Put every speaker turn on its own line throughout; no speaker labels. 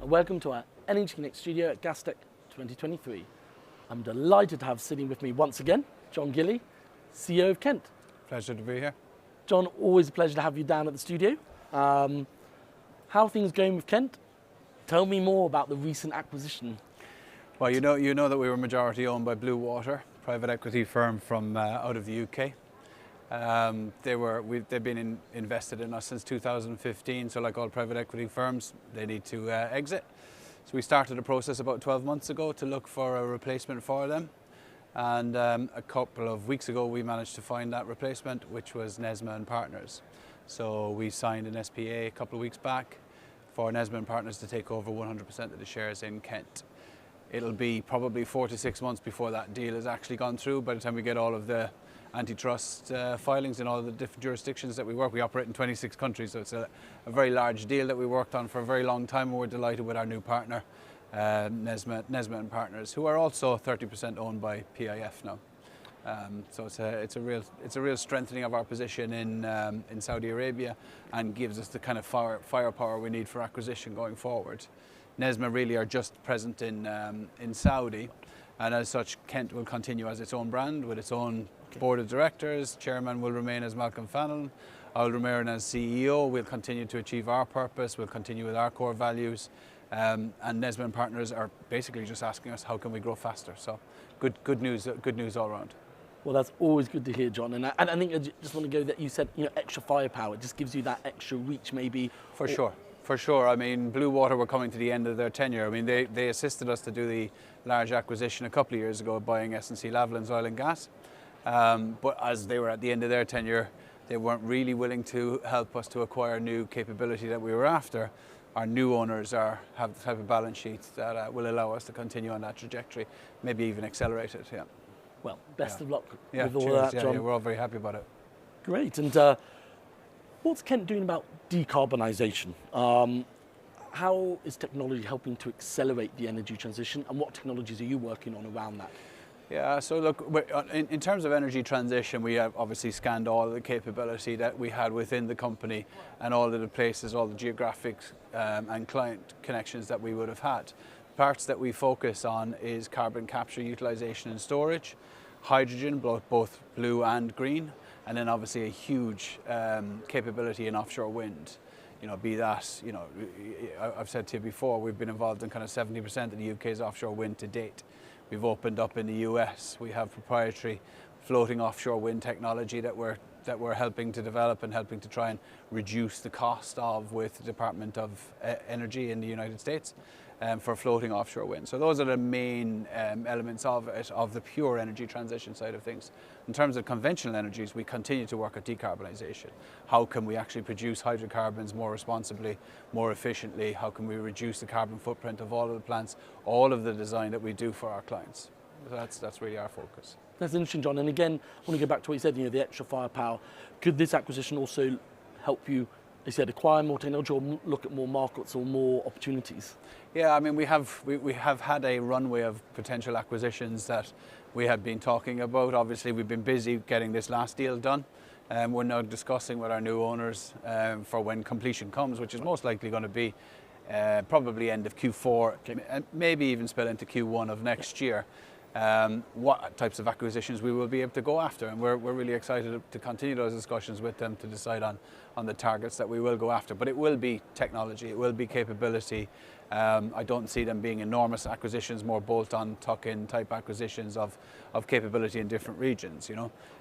and welcome to our energey-connects studio at Gastech 2023. I'm delighted to have sitting with me once again, John Gilley, CEO of Kent.
Pleasure to be here.
John, always a pleasure to have you down at the studio. How are things going with Kent? Tell me more about the recent acquisition.
Well, you know that we were majority owned by Blue Water, private equity firm from out of the UK. They've been invested in us since 2015, so like all private equity firms, they need to exit. So we started a process about 12 months ago to look for a replacement for them. And a couple of weeks ago, we managed to find that replacement, which was Nesma Partners. So we signed an SPA a couple of weeks back for Nesma Partners to take over 100% of the shares in Kent. It'll be probably 4 to 6 months before that deal has actually gone through. By the time we get all of the antitrust filings in all of the different jurisdictions that we work, we operate in 26 countries, so it's a very large deal that we worked on for a very long time, and we're delighted with our new partner, Nesma Partners, who are also 30% owned by PIF now. So it's a real strengthening of our position in Saudi Arabia, and gives us the kind of firepower we need for acquisition going forward. Nesma really are just present in Saudi, and as such, Kent will continue as its own brand with its own board of directors. Chairman will remain as Malcolm Fannell. I'll remain as CEO. We'll continue to achieve our purpose. We'll continue with our core values. And Nesma Partners are basically just asking us, how can we grow faster? So good news all around.
Well, that's always good to hear, John. And I think I just want to go that you said, extra firepower. It just gives you that extra reach, maybe.
For sure. I mean, Blue Water were coming to the end of their tenure. I mean, they assisted us to do the large acquisition a couple of years ago, buying S&C Lavalins Oil and Gas. But as they were at the end of their tenure, they weren't really willing to help us to acquire new capability that we were after. Our new owners have the type of balance sheets that will allow us to continue on that trajectory, maybe even accelerate it. Yeah.
Well, best of luck with
cheers.
all that, John.
Yeah, we're all very happy about it.
Great. And what's Kent doing about decarbonisation? How is technology helping to accelerate the energy transition, and what technologies are you working on around that?
Yeah, so look, in terms of energy transition, we have obviously scanned all the capability that we had within the company and all of the places, all the geographic and client connections that we would have had. Parts that we focus on is carbon capture, utilisation and storage, hydrogen, both blue and green, and then obviously a huge capability in offshore wind. Be that, I've said to you before, we've been involved in kind of 70% of the UK's offshore wind to date. We've opened up in the US. We have proprietary floating offshore wind technology that we're helping to develop and helping to try and reduce the cost of with the Department of Energy in the United States for floating offshore wind. So those are the main elements of it, of the pure energy transition side of things. In terms of conventional energies, we continue to work at decarbonisation. How can we actually produce hydrocarbons more responsibly, more efficiently? How can we reduce the carbon footprint of all of the plants, all of the design that we do for our clients? So that's really our focus.
That's interesting, John. And again, I want to go back to what you said, the extra firepower. Could this acquisition also help you, as you said, acquire more technology or look at more markets or more opportunities?
Yeah, I mean, we have had a runway of potential acquisitions that we have been talking about. Obviously, we've been busy getting this last deal done. We're now discussing with our new owners for when completion comes, which is most likely going to be probably end of Q4, and maybe even spill into Q1 of next year. What types of acquisitions we will be able to go after, and we're really excited to continue those discussions with them to decide on the targets that we will go after. But it will be technology, it will be capability. I don't see them being enormous acquisitions, more bolt-on, tuck-in type acquisitions of capability in different regions,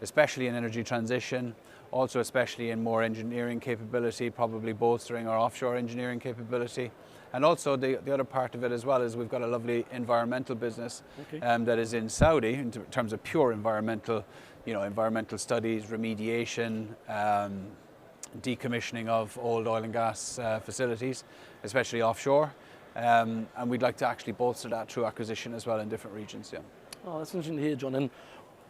especially in energy transition, also especially in more engineering capability, probably bolstering our offshore engineering capability. And also the other part of it as well is we've got a lovely environmental business that is in Saudi in terms of pure environmental, environmental studies, remediation, decommissioning of old oil and gas facilities, especially offshore. And we'd like to actually bolster that through acquisition as well in different regions. Yeah.
Oh, that's interesting to hear, John. And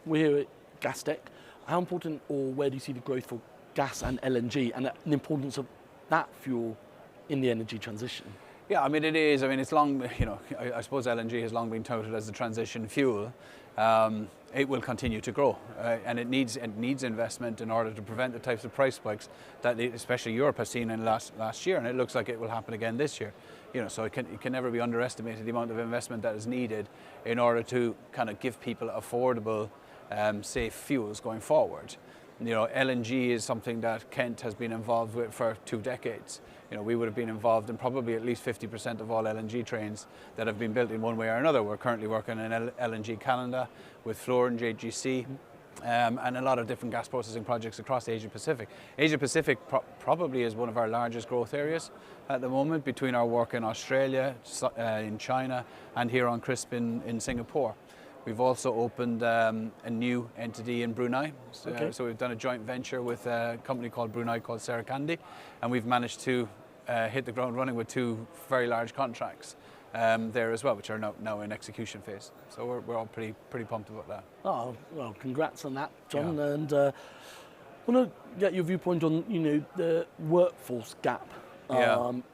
we're here at Gastech. How important, or where do you see the growth for gas and LNG and the importance of that fuel in the energy transition?
Yeah, I mean, it is. I mean, it's long, I suppose LNG has long been touted as the transition fuel. it will continue to grow, and it needs investment in order to prevent the types of price spikes that especially Europe has seen in last year, and it looks like it will happen again this year. So it can never be underestimated, the amount of investment that is needed in order to kind of give people affordable, safe fuels going forward. LNG is something that Kent has been involved with for 2 decades. We would have been involved in probably at least 50% of all LNG trains that have been built in one way or another. We're currently working in LNG Canada with Fluor and JGC, and a lot of different gas processing projects across Asia Pacific. Asia Pacific probably is one of our largest growth areas at the moment, between our work in Australia, in China, and here on CRISP in Singapore. We've also opened a new entity in Brunei. So we've done a joint venture with a company called Brunei called Serikandi, and we've managed to hit the ground running with 2 very large contracts there as well, which are now in execution phase. So we're all pretty pumped about that.
Oh, well, congrats on that, John. Yeah. And I want to get your viewpoint on the workforce gap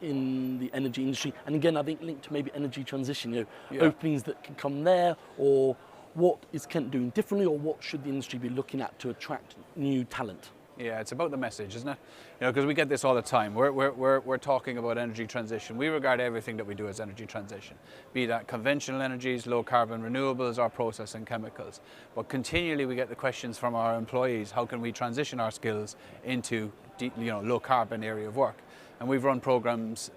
in the energy industry, and again I think linked to maybe energy transition, openings that can come there, or what is Kent doing differently, or what should the industry be looking at to attract new talent?
Yeah, it's about the message, isn't it? Because we get this all the time. We're talking about energy transition. We regard everything that we do as energy transition, be that conventional energies, low carbon renewables, or processing chemicals. But continually we get the questions from our employees: how can we transition our skills into low carbon area of work? And we've run programs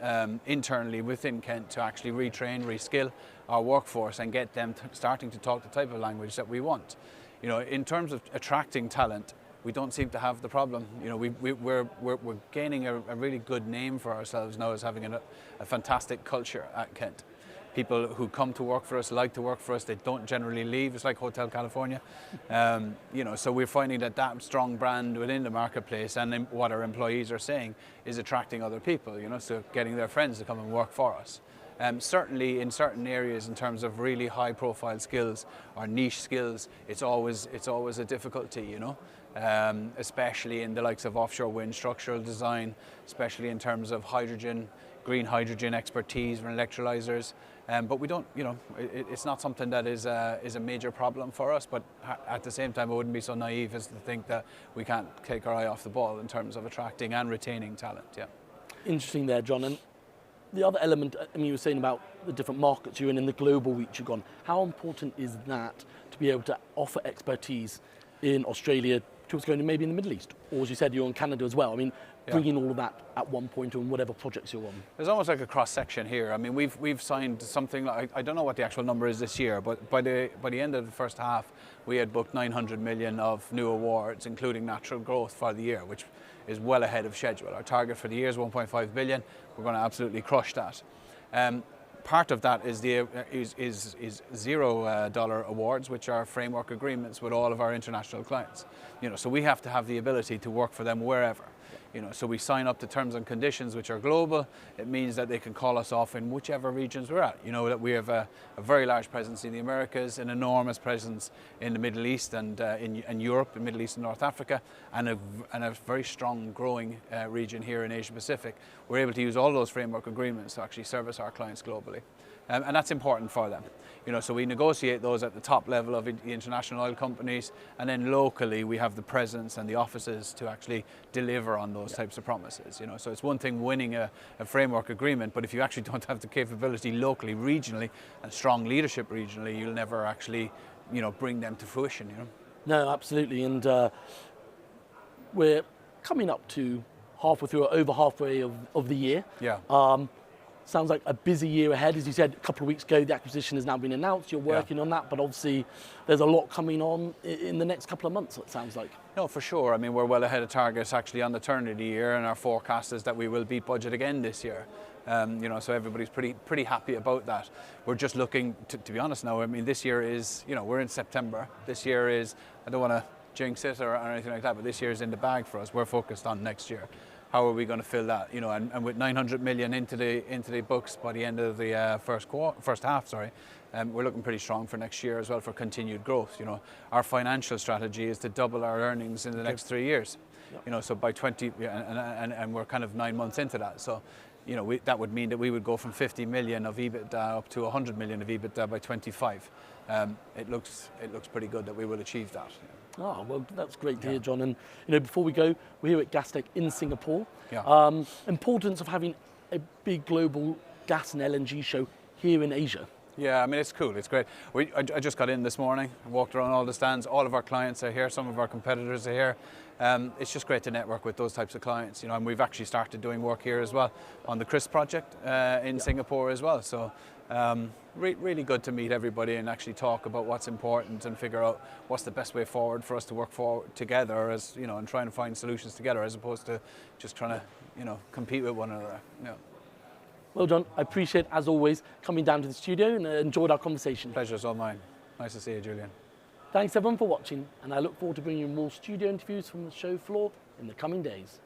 internally within Kent to actually retrain, reskill our workforce and get them starting to talk the type of language that we want. In terms of attracting talent, we don't seem to have the problem. We're gaining a really good name for ourselves now as having a fantastic culture at Kent. People who come to work for us like to work for us. They don't generally leave. It's like Hotel California. So we're finding that strong brand within the marketplace, and what our employees are saying is attracting other people, so getting their friends to come and work for us. Certainly in certain areas, in terms of really high profile skills or niche skills, it's always a difficulty, especially in the likes of offshore wind, structural design, especially in terms of hydrogen, green hydrogen expertise from electrolyzers. But we don't, it's not something that is a major problem for us, but at the same time I wouldn't be so naive as to think that we can't take our eye off the ball in terms of attracting and retaining talent. Yeah.
Interesting there, John. And the other element, you were saying about the different markets you're in and the global reach you've gone. How important is that to be able to offer expertise in Australia to what's going on maybe in the Middle East? Or as you said, you're in Canada as well. Bringing all of that at one point on whatever projects you're on.
There's almost like a cross section here. We've signed something like, I don't know what the actual number is this year, but by the end of the first half, we had booked 900 million of new awards, including natural growth for the year, which is well ahead of schedule. Our target for the year is 1.5 billion. We're going to absolutely crush that. Part of that is $0 awards, which are framework agreements with all of our international clients. So we have to have the ability to work for them wherever. So we sign up to terms and conditions which are global. It means that they can call us off in whichever regions we're at. That we have a very large presence in the Americas, an enormous presence in the Middle East and in Europe, the Middle East and North Africa, and a very strong growing region here in Asia Pacific. We're able to use all those framework agreements to actually service our clients globally. And that's important for them. So we negotiate those at the top level of the international oil companies, and then locally we have the presence and the offices to actually deliver on those types of promises. So it's one thing winning a framework agreement, but if you actually don't have the capability locally, regionally, and strong leadership regionally, you'll never actually, bring them to fruition.
No, absolutely, and we're coming up to halfway through, or over halfway of the year.
Yeah.
Sounds like a busy year ahead. As you said a couple of weeks ago, the acquisition has now been announced. You're working on that, but obviously there's a lot coming on in the next couple of months, it sounds like.
No, for sure. We're well ahead of targets actually on the turn of the year, and our forecast is that we will beat budget again this year. So everybody's pretty happy about that. We're just looking, to be honest now, this year is, we're in September. This year is, I don't want to jinx it or anything like that, but this year is in the bag for us. We're focused on next year. How are we going to fill that? And with 900 million into the books by the end of the first half, we're looking pretty strong for next year as well for continued growth. Our financial strategy is to double our earnings in the next 3 years. So by 20, and we're kind of 9 months into that. So, that would mean that we would go from 50 million of EBITDA up to 100 million of EBITDA by 25. it looks pretty good that we will achieve that.
Oh, well, that's great to hear, John. And before we go, we're here at Gastech in Singapore.
Yeah.
Importance of having a big global gas and LNG show here in Asia.
Yeah, I mean, it's cool, it's great. I just got in this morning, walked around all the stands, all of our clients are here, some of our competitors are here. It's just great to network with those types of clients, and we've actually started doing work here as well on the CRIS project in Singapore as well. So really good to meet everybody and actually talk about what's important and figure out what's the best way forward for us to work forward together, as and trying to find solutions together as opposed to just trying to compete with one another.
Well, John, I appreciate, as always, coming down to the studio and enjoyed our conversation.
Pleasure's all mine. Nice to see you, Julian.
Thanks, everyone, for watching, and I look forward to bringing you more studio interviews from the show floor in the coming days.